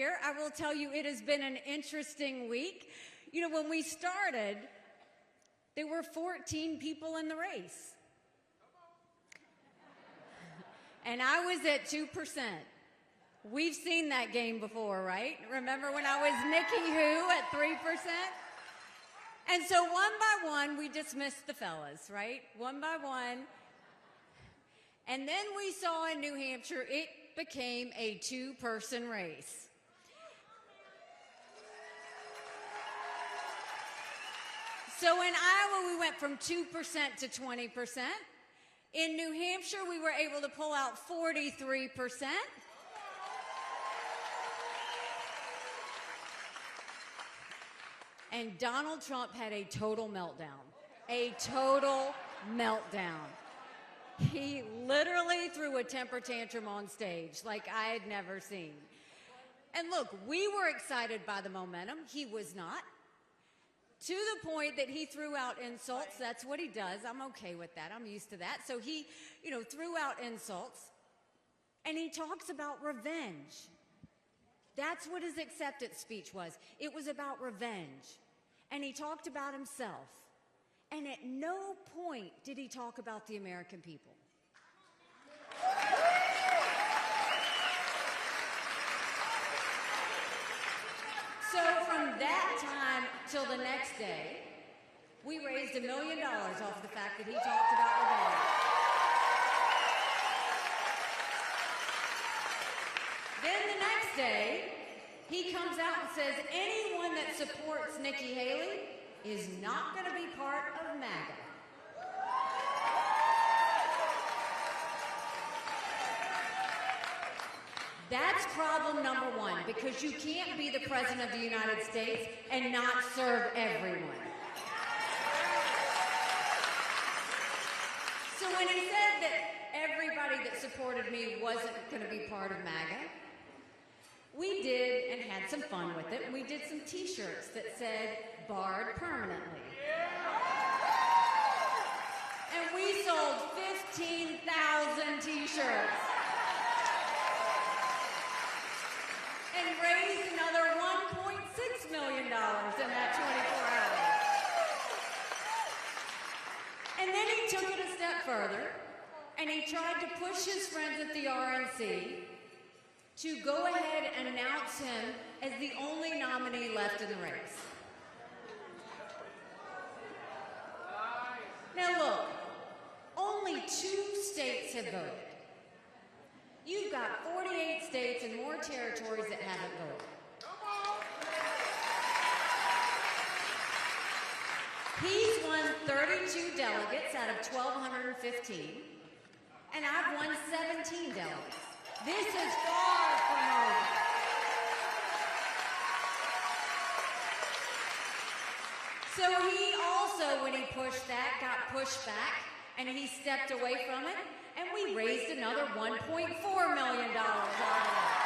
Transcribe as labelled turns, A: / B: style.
A: here. I will tell you it has been an interesting week. You know, when we started, there were 14 people in the race. And I was at 2%. We've seen that game before, right? Remember when I was Nikki Who at 3%? And so one by one, we dismissed the fellas, right? One by one. And then we saw in New Hampshire, it became a two-person race. So in Iowa, we went from 2% to 20%. In New Hampshire, we were able to pull out 43%. And Donald Trump had a total meltdown. A total meltdown. He literally threw a temper tantrum on stage like I had never seen. And look, we were excited by the momentum. He was not. To the point that he threw out insults. That's what he does. I'm okay with that. I'm used to that. So he, threw out insults. And he talks about revenge. That's what his acceptance speech was. It was about revenge. And he talked about himself. And at no point did he talk about the American people. So from that time till the next day, we raised $1 million off the fact that he talked about revenge. Then the next day, he comes out and says anyone that supports Nikki Haley is not going to be part of MAGA. That's problem number one, because you can't be the President of the United States and not serve everyone. So when he said that everybody that supported me wasn't going to be part of MAGA, we did and had some fun with it. We did some t-shirts that said, barred permanently. And we sold 15,000 t-shirts. And raised another $1.6 million in that 24 hours. And then he took it a step further, and he tried to push his friends at the RNC to go ahead and announce him as the only nominee left in the race. Now look, only 2 states have voted. You've got 48 states and more territories that haven't voted. He's won 32 delegates out of 1,215, and I've won 17 delegates. This is far from over. So he also, when he pushed that, got pushed back, and he stepped away from it, and we raised another $1.4 million out of it.